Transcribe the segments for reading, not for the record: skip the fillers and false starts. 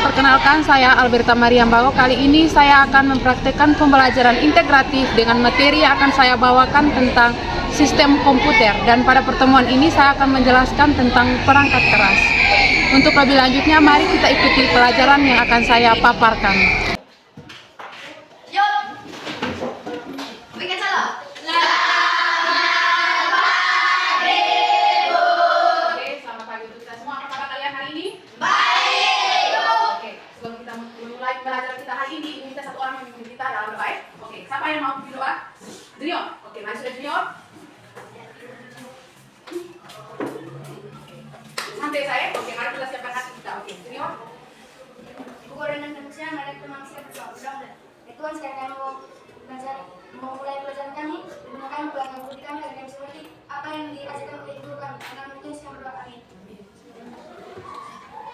Perkenalkan, saya Alberta Maria Bago. Kali ini saya akan mempraktekkan pembelajaran integratif dengan materi yang akan saya bawakan tentang sistem komputer. Dan pada pertemuan ini saya akan menjelaskan tentang perangkat keras. Untuk lebih lanjutnya, mari kita ikuti pelajaran yang akan saya paparkan. Siapa yang mau berdoa? Junior. Oke, mari sudah Junior. Santai saya. Oke, mari kita siapkan hati kita. Oke, Junior. Pukul dengan manusia, mari kita manusia berdoa. Tuhan, sekarang kami mau mulai pelajaran kami, gunakan pelanggan budi kami agar kami seperti apa yang diajarkan oleh Ibu kami. Agar mungkin saya berdoa, amin.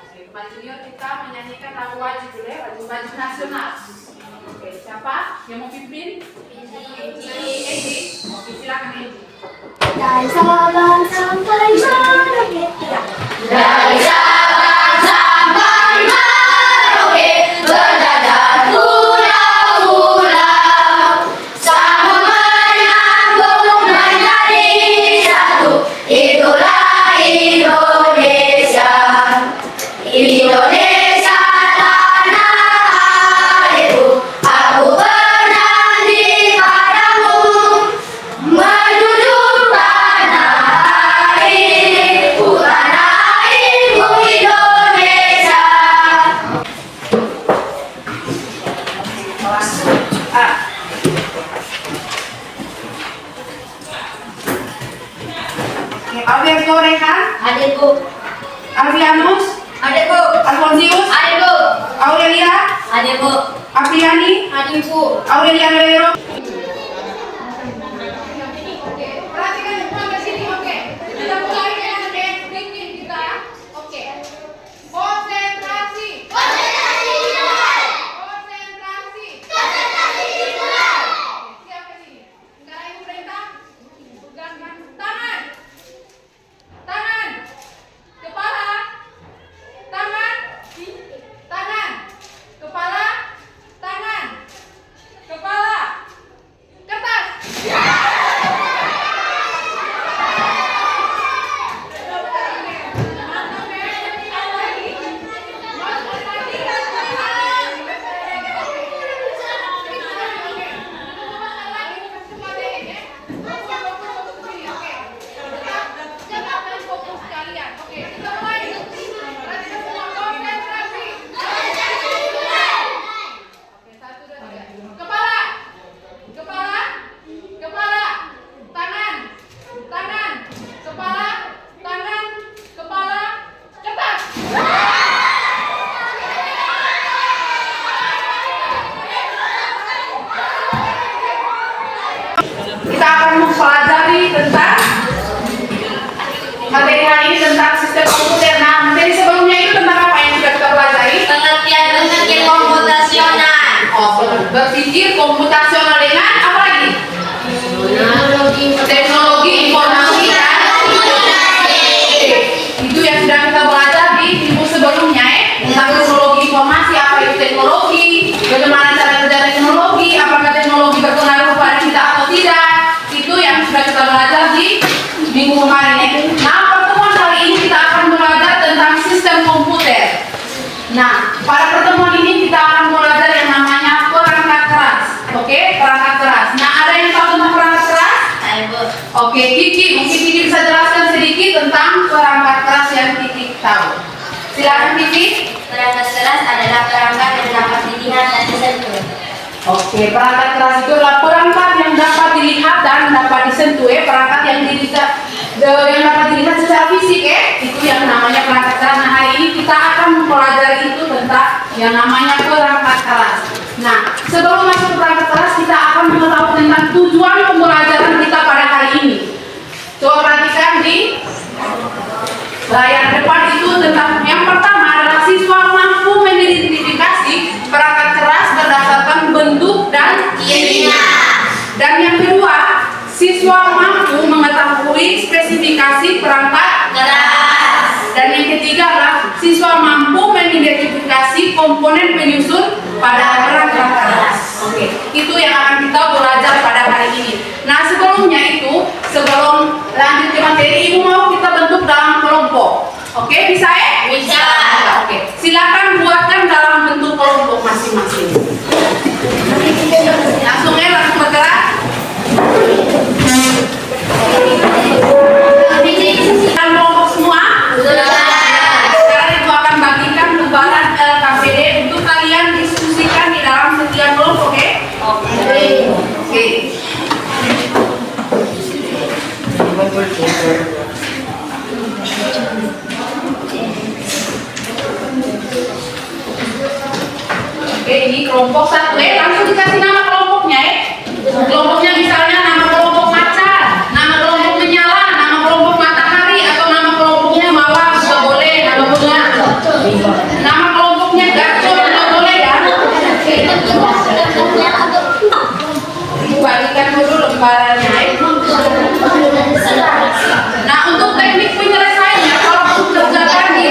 Oke, kembali Junior, kita menyanyikan lagu wajib dulu ya, wajib nasional. Oke, siapa yang mau pimpin? Eji. Oke, silakan Eji. Dari Sabang sampai Merauke, dari Sabang sampai Merauke, berdadar pulau-pulau, sama menyambung menjadi satu. Itulah Indonesia, Indonesia tanah airku. Aku bernyanyi padamu, menjunjung tanah airku, tanah airku Indonesia. Kelas A. Oke, Alberto Rehan, Adikku, Alvianus, adikku, Alfonsius, adikku, Aurelia, adikku, Apriani, adikku. Aurelia Lero. Oke, perhatikan semua ke sini. Oke, kita mulai dengan bikin kita ya. Oke, konsentrasi. Konsentrasi dimulai. Konsentrasi. Konsentrasi dimulai. Oke, siap ke sini. Sekarang ibu perintah. Pegangkan tangan. Tangan. Kepala. Tangan. Tangan. Kepala. Tangan. Kepala. Kertas. Kepala, kepala, kepala, tangan, tangan, kepala, tangan, kepala, kertas. Kita akan mempelajari tentang materi hari ini tentang sistem komputer. Nah, materi sebelumnya itu tentang apa yang sudah kita pelajari? Pengertian komputasional. Oh, berpikir komputasional dengan apa lagi? Teknologi informasi dan komunikasi. Itu yang sudah kita belajar di minggu sebelumnya ya. Tentang teknologi informasi, apa itu teknologi, bagaimana cara kerja teknologi, apakah teknologi berpengaruh kepada kita atau tidak. Itu yang sudah kita belajar di minggu kemarin ya. Nah, pertemuan kali ini kita akan belajar tentang sistem komputer. Nah, pada pertemuan ini kita akan belajar yang namanya perangkat keras. Oke, perangkat keras. Nah, ada yang tahu tentang perangkat keras? Oke, Kiki, mungkin Kiki bisa jelaskan sedikit tentang perangkat keras yang Kiki tahu. Silakan Kiki. Perangkat keras adalah perangkat yang dapat dilihat dan disentuh. Oke, perangkat keras itu adalah perangkat yang dapat dilihat dan dapat disentuh ya. Perangkat yang dapat dilihat secara fisik ya. Itu yang namanya perangkat keras. Nah, hari ini kita akan mempelajari itu tentang yang namanya perangkat keras. Nah, sebelum masuk ke perangkat keras, kita akan mengetahui tentang tujuan pembelajaran kita pada hari ini. Coba perhatikan di layar depan itu tentang yang pertama adalah siswa mampu mengidentifikasi perangkat keras berdasarkan bentuk dan cirinya. Dan yang kedua, siswa mampu mengetahui spesifikasi perangkat keras. Dan yang ketiga adalah siswa mampu mengidentifikasi komponen penyusun pada perangkat keras. Oke, itu yang akan kita belajar pada hari ini. Nah, sebelumnya itu, sebelum lanjut ke materi, Ibu mau kita bentuk dalam kelompok. Oke, bisa ya? Bisa. Oke, silakan buatkan dalam bentuk kelompok masing-masing. Langsung ya, langsung bergerak. Dalam kelompok semua? Sekarang Ibu akan bagikan lembaran LKPD untuk kalian diskusikan di dalam setiap kelompok, oke? Oke. Oke, ini kelompok satu ya, langsung dikasih nama kelompoknya ya. Kelompoknya misalnya nama kelompok macan, nama kelompok menyala, nama kelompok matahari, atau nama kelompoknya mawar juga boleh, nama bunga. Nama kelompoknya gacor juga boleh ya. Bagikan dulu lembarannya ya. Nah, untuk teknik penyelesaiannya, kalau kerjakan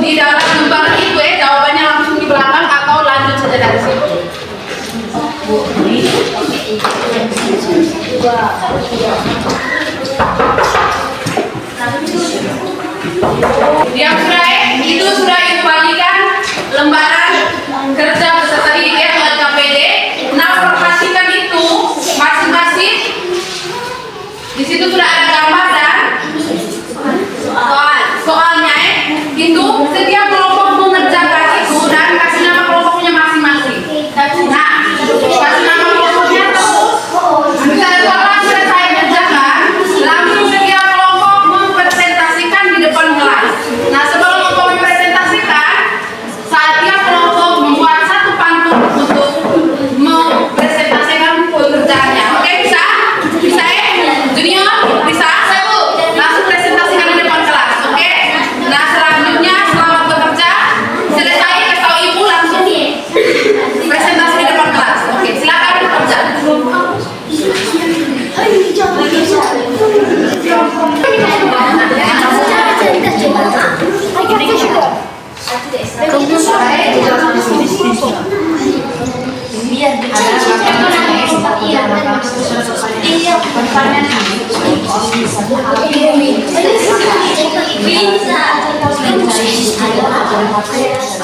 di dalam lembaran itu ya, jawabannya langsung di belakang atau lanjut saja dari situ. Yang sudah itu sudah Ibu bagikan lembaran kerja beserta dididik atau LKPD. Nah, perhatikan itu masing-masing. Di situ sudah ada gambar dan soalnya itu setiap kelompok mengerjakan itu dan kasih nama kelompoknya masing-masing. Nah, kasih nama kelompoknya terus. Misalnya soal selesai kerjakan, langsung setiap kelompok mempresentasikan di depan kelas. Nah, sebelum mempresentasikan, setiap kelompok membuat satu pantun untuk mempresentasikan pekerjaannya. Oke, bisa? Bisa ya? Junior, bisa? Langsung presentasikan di depan kelas. Oke? Nah, selanjutnya selamat bekerja. Selesai kasih tahu Ibu langsung presentasi di depan kelas. Oke, silakan bekerja.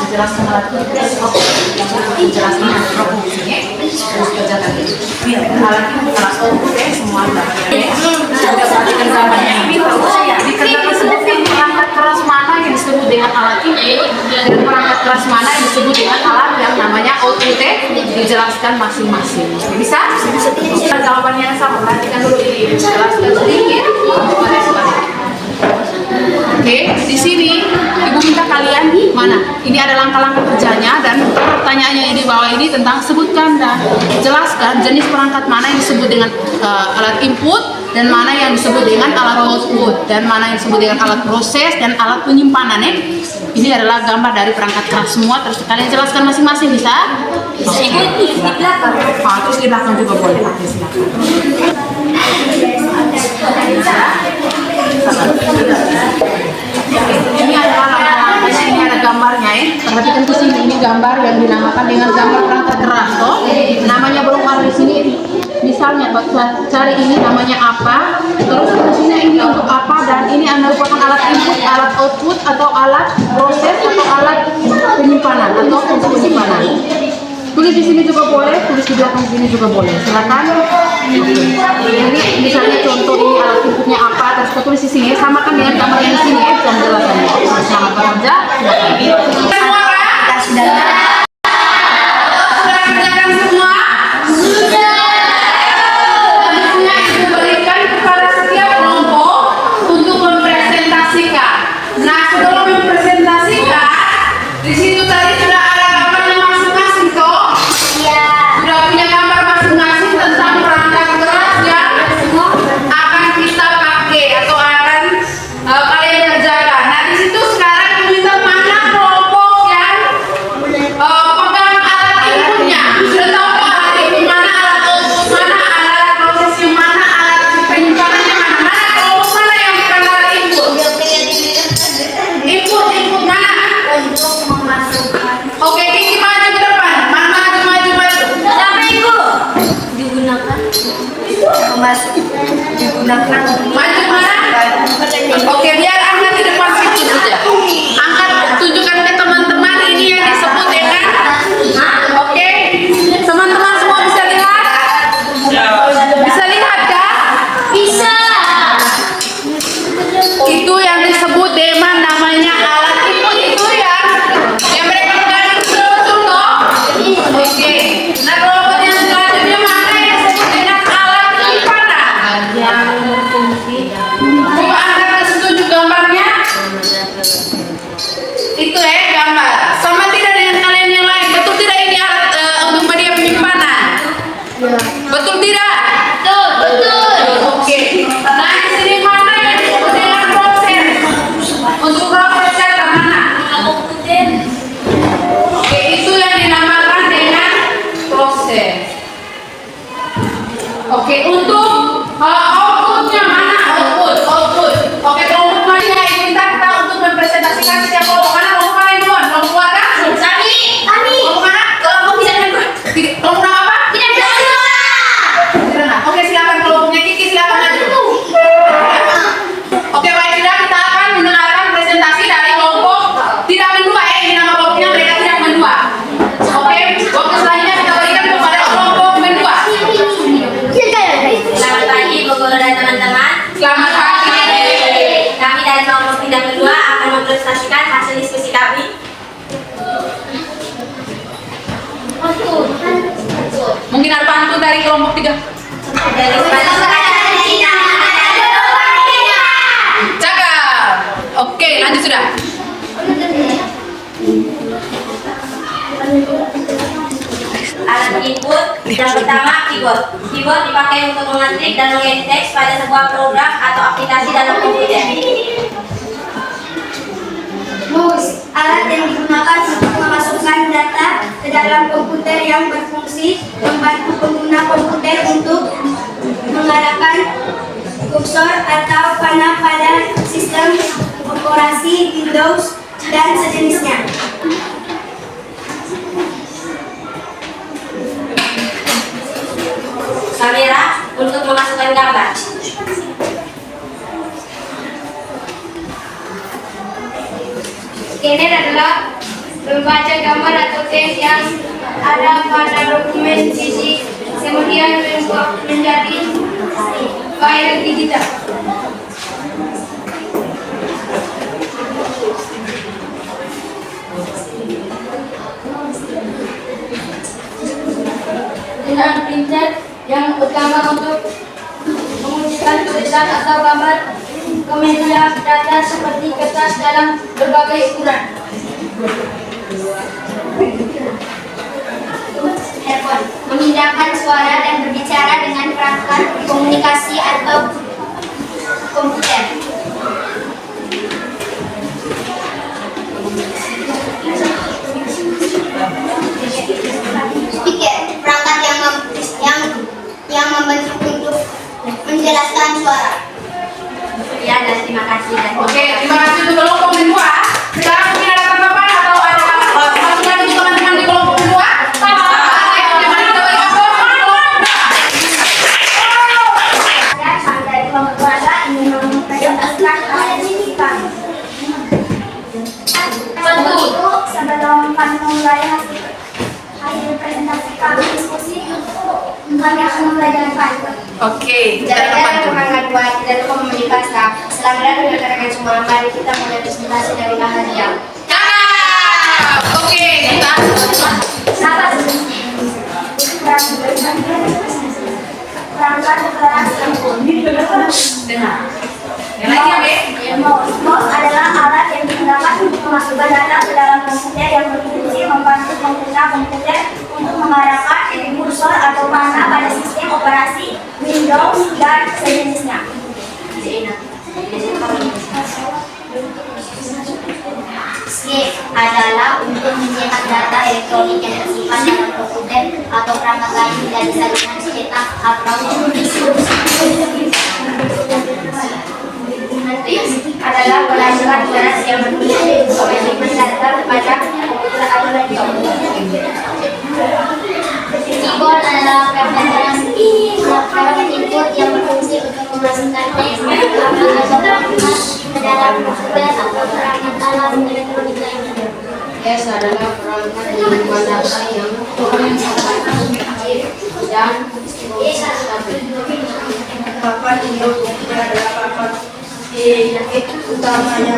Menjelaskan alat menjelaskan reproduksinya, terus kerjakan alat semua perhatikan gambarnya ini dikerjakan sebutkan perangkat keras mana yang disebut dengan alat ini dan perangkat keras mana yang disebut dengan alat yang namanya output, dijelaskan masing-masing. Bisa? Jawabannya sama, perhatikan dulu ini, jelaskan sedikit. Oke, di sini Ibu minta kalian mana? Ini ada langkah-langkah kerjanya dan pertanyaannya yang di bawah ini tentang sebutkan dan jelaskan jenis perangkat mana yang disebut dengan alat input dan mana yang disebut dengan alat output dan mana yang disebut dengan alat proses dan alat penyimpanan ya. Ini adalah gambar dari perangkat keras semua, terus kalian jelaskan masing-masing bisa? Bisa. Di belakang. Terus di belakang juga boleh. Oke, silakan. Ini adalah langkah-langkahnya, ini ada gambarnya ya. Perhatikan ke sini, ini gambar yang dinamakan dengan gambar perangkat keras toh. Namanya belum ada di sini. Misalnya cari ini namanya apa, terus di sini ini untuk apa dan ini merupakan alat input, alat output atau alat proses atau alat penyimpanan atau fungsi penyimpanan. Tulis di sini juga boleh, tulis di belakang sini juga boleh. Silakan. Ini misalnya contoh ini alat inputnya apa, terus tulis di sini. Samakan dengan gambar yang di sini ya, penjelasannya. Selamat bekerja. Sudah kerjakan semua? Sudah. Selanjutnya Ibu berikan kepada setiap kelompok untuk mempresentasikan. Nah, sebelum mempresentasikan, di situ tadi sudah ada gambarnya masing-masing toh? Iya. Sudah punya gambar masing-masing tentang perangkat keras yang Maju mana? Oke, biar angkat di depan situ saja. Angkat, tunjukkan ke teman-teman ini yang disebut dengan. Oke, teman-teman semua bisa lihat? Bisa lihat kah? Bisa. Itu yang disebut dengan namanya alat input itu ya. Yang mereka pegang betul toh? Oke. Nah, kelompok yang selanjutnya mana yang disebut dengan alat penyimpanan? Coba angkat ke situ tunjuk gambarnya. Itu gambar. Sama tidak dengan kalian yang lain? Betul tidak ini alat untuk media penyimpanan? Betul tidak? Betul. Oke. Nah, di sini mana yang disebut dengan proses? Untuk proses data mana? Oke, itu yang dinamakan dengan proses. Oke, untuk outputnya mana? Output. Oke, kelompok mana yang kita untuk mempresentasikan setiap kelompok mana? Kelompok mana yang duluan? Kelompok mana? Kami. Kelompok mana? Kelompok tidak berdua. Kelompok nama apa? Tidak berdua. Oke, silakan kelompoknya Kiki, silakan maju. Oke, baiklah, kita akan mendengarkan presentasi dari kelompok tidak mendua ini nama kelompoknya mereka tidak mendua. Oke, waktu selanjutnya kita berikan kepada kelompok mendua. Selamat pagi, Bu Guru dan teman-teman. Selamat pagi. Kami dari kelompok tidak berdua akan mempresentasikan hasil diskusi kami. Mungkin ada pantun dari kelompok tiga. Dari Cakap. Oke, lanjut sudah. alat input yang pertama keyboard. Keyboard dipakai untuk mengetik dan mengetik teks pada sebuah program atau aplikasi dalam komputer. Mouse, alat yang digunakan untuk memasukkan data ke dalam komputer yang berfungsi, membantu pengguna komputer untuk mengarahkan kursor atau panah pada sistem operasi Windows dan sejenisnya. Kamera untuk memasukkan gambar. Scanner adalah membaca gambar atau teks yang ada pada dokumen fisik, kemudian menjadi file digital. Dengan printer yang utama untuk mengunjukkan tulisan atau gambar ke media data seperti kertas dalam berbagai ukuran. Handphone memindahkan suara dan berbicara dengan perangkat komunikasi atau komputer. Speaker, perangkat yang membentuk untuk menjelaskan suara. Ya, dan terima kasih. Oke, terima kasih untuk kelompok mendua. Sekarang mungkin ada tanggapan atau ada masukan untuk teman-teman di kelompok mendua? Kami dari kelompok keluarga ingin mempresentasikan Untuk itu, sebelum kami memulai hasil presentasi kami diskusi, kami akan membelajarkan. Oke, kita Jalan dapat semangat buat dan komunikasi. Selamat datang semua. Mari kita mulai presentasi dari Mahadia. cakap. Oke, kita Perangkat keras dengar. Yang lagi ya, Be? Mouse adalah alat yang digunakan untuk memasukkan data ke dalam komputer yang berfungsi membantu pengguna komputer untuk mengarahkan kursor atau panah pada sistem operasi Windows dan sejenisnya. Escape adalah untuk mencetak data elektronik yang tersimpan dalam komputer atau perangkat lain dari salinan cetak atau adalah pelajaran keras yang berfungsi untuk menyimpan data pada komputer atau laptop. Keyboard adalah perangkat input yang berfungsi untuk memasukkan dan papan untuk papan utamanya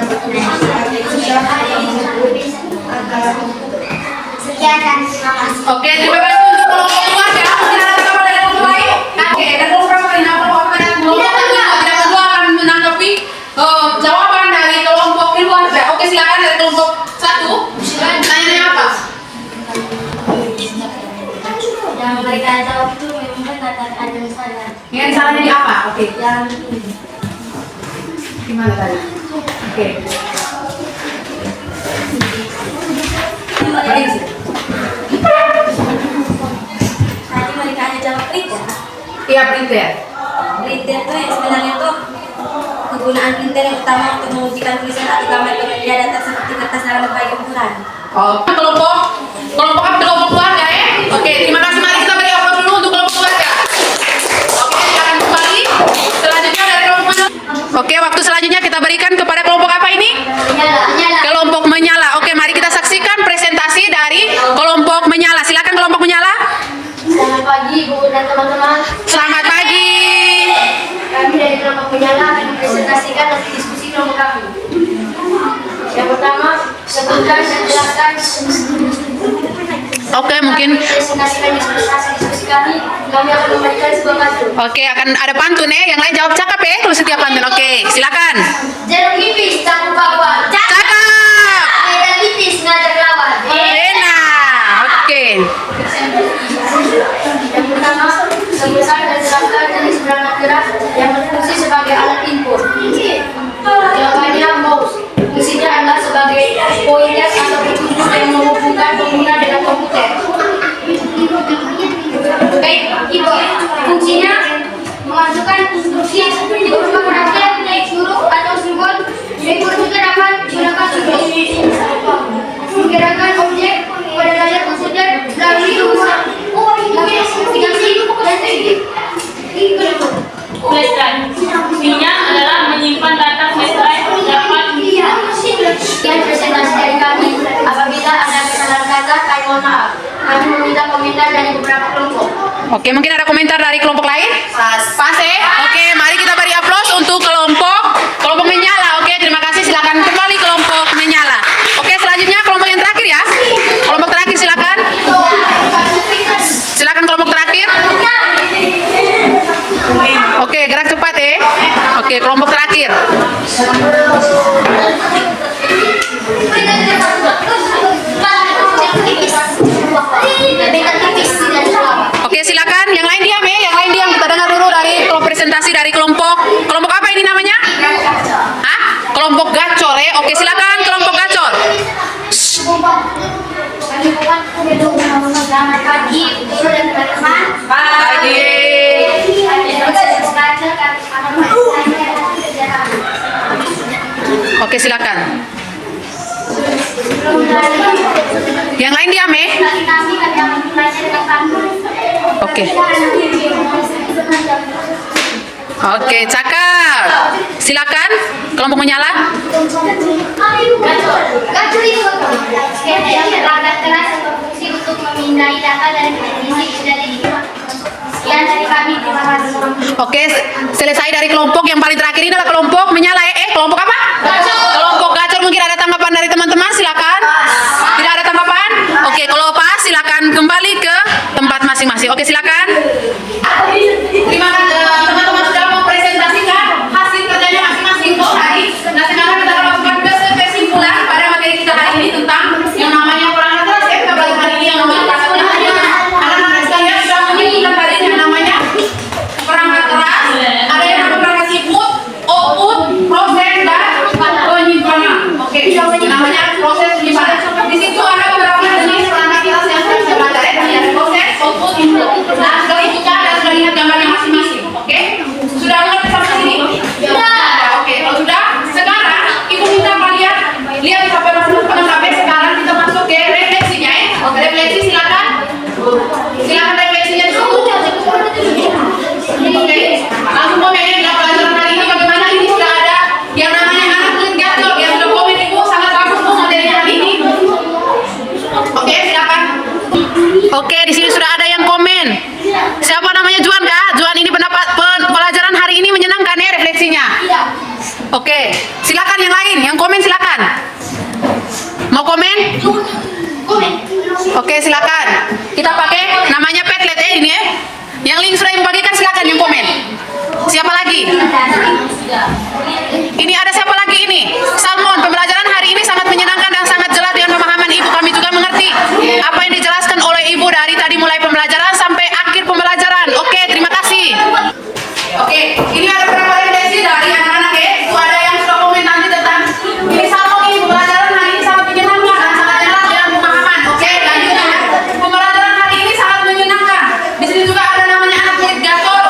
sekian dan terima kasih. Oke, terima kasih untuk kelompok keluarga. Mungkin ada tanggapan dari kelompok lain? Oke, dan kelompok kedua akan menanggapi jawaban dari kelompok keluarga. Oke, silakan dari kelompok 1. Tanya apa? Yang mereka jawab itu memang ada yang salah. Yang salahnya di apa? Oke. Yang Gimana tadi? Oke. Tadi mereka hanya jawab printer. Iya, printer. Printer itu yang sebenarnya tuh kegunaan printer yang utama untuk mengujikan tulisan atau gambar media data seperti kertas dalam berbagai ukuran. Oh, kelompok apa? Kelompok keluarga ya? Oke, terima kasih. Mari kita beri aplaus dulu untuk kelompok keluarga. Oke, silakan kembali. Selanjutnya dari kelompok mana? Oke, waktu selanjutnya kita berikan kepada kelompok apa ini? Kelompok menyala. Oke, mari kita saksikan presentasi dari kelompok menyala. Silakan kelompok menyala. Selamat pagi Bu dan teman-teman. Selamat pagi. Kami dari kelompok menyala akan mempresentasikan hasil diskusi kelompok kami. Yang pertama, sebutkan dan jelaskan. Oke, mungkin. Presentasikan diskusi kami akan memberikan sebuah pantun. Oke, akan ada pantun ya. Yang lain jawab cakap ya kalau setiap pantun. Oke, silakan. Jeruk nipis campur bakwan. Cakap. Medan tipis ngajar lawan. Enak. Oke. Yang pertama, sebutkan dan jelaskan jenis perangkat gerak yang berfungsi sebagai alat input. Jawabannya mouse. Fungsinya adalah sebagai pointer atau petunjuk yang menghubungkan pengguna dengan komputer. Keyboard. Fungsinya memasukkan instruksi di berupa perangkat huruf atau simbol. Keyboard juga dapat menggunakan menggerakkan objek pada layar komputer melalui rumusan navigasi dan teknik. Flash drive. Fungsinya adalah menyimpan data flash drive dapat. Sekian presentasi dari kami. Apabila ada kesalahan kata, kami mohon maaf. Kami meminta komentar dari beberapa kelompok. Oke, mungkin ada komentar dari kelompok lain? Pas ya? Oke, mari kita beri aplaus untuk kelompok menyala. Oke, terima kasih. Silakan kembali kelompok menyala. Oke, selanjutnya kelompok yang terakhir ya. Kelompok terakhir silakan. Silakan kelompok terakhir. Oke, gerak cepat ya. Oke, kelompok terakhir. Oke, silakan. Yang lain diam ya. Yang lain diam. Kita dengar dulu dari presentasi dari kelompok apa ini namanya? Hah? Kelompok gacor ya. Oke, silakan kelompok gacor. Selamat pagi, guru dan teman-teman. Pagi. Oke, silakan. Yang lain diam ya. Oke. Oke, cakap. Silakan kelompok menyala. Gacor itu perangkat keras yang berfungsi untuk memindai data dari televisi dari sekian dari kami, terima kasih. Oke, selesai dari kelompok yang paling terakhir ini adalah kelompok menyala. Kelompok apa? Gacor. Kelompok gacor. Mungkin ada tanggapan dari teman-teman? Silakan. Tidak ada tanggapan? Oke, kalau pas silakan kembali ke tempat masing-masing. Oke, silakan. Terima kasih teman-teman sudah mempresentasikan hasil kerjanya masing-masing tadi. Nah, sekarang kita akan lakukan kesimpulan pada materi kita hari ini tentang yang namanya perangkat keras. Kita belajar hari ini yang namanya perangkat keras. Anak-anak sekalian sudah menyebutkan tadi yang namanya perangkat keras. Ada yang namanya perangkat input, output, proses dan penyimpanan. Oke, namanya proses penyimpanan. Di situ ada beberapa jenis perangkat keras yang kita pelajari. Ada proses, output, input. Nah, Oke, silakan yang lain, yang komen silakan. Mau komen? Oke, silakan. Kita pakai namanya Padlet ya ini ya. Yang link sudah dibagikan silakan yang komen. Siapa lagi? Ini ada siapa lagi ini? Salmon, pembelajaran hari ini sangat menyenangkan dan sangat jelas dengan pemahaman Ibu. Kami juga mengerti apa yang dijelaskan oleh Ibu dari tadi mulai pembelajaran sampai akhir pembelajaran. Oke, terima kasih. Oke, ini ada beberapa referensi dari anak-anak ya. Itu ada yang sudah komen nanti tentang ini Salmon ini pembelajaran hari ini sangat menyenangkan dan sangat jelas dengan pemahaman. Oke, lanjutnya pembelajaran hari ini sangat menyenangkan. Di sini juga ada namanya anak murid Gator.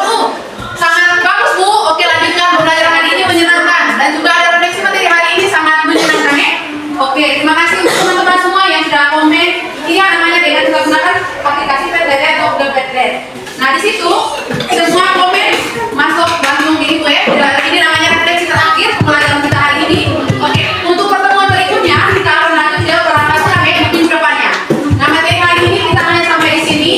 Sangat bagus Bu. Oke, lanjutkan pembelajaran hari ini menyenangkan dan juga ada refleksi materi hari ini sangat menyenangkan ya. Oke, terima kasih untuk teman-teman semua yang sudah komen. Iya namanya dengan kita gunakan aplikasi Padlet atau Google Padlet. Nah di situ semua komen masuk langsung gitu ya. Ini namanya refleksi terakhir pembelajaran kita hari ini. Oke, untuk pertemuan berikutnya kita akan lanjut ke perangkat ya minggu depannya. Nah materi hari ini kita hanya sampai di sini.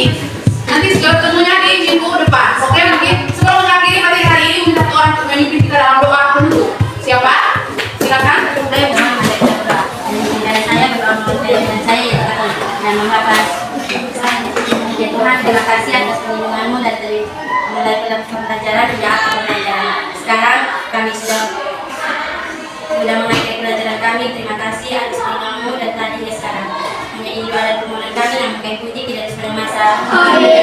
Nanti ketemunya di minggu depan. Oke, mungkin sebelum mengakhiri materi hari ini minta satu orang untuk memimpin kita dalam doa penutup. Siapa? Silakan. Saya berdoa dengan saya dan mengharapkan ya Tuhan, terima kasih atas perlindunganmu dari mulai pembelajaran hingga akhir pembelajaran. Sekarang kami sudah mengakhiri pelajaran kami. Terima kasih atas perlindunganmu dan tadi hingga sekarang. Hanya ini doa dan permohonan kami yang bukan puji tidak sepanjang masa. Amin.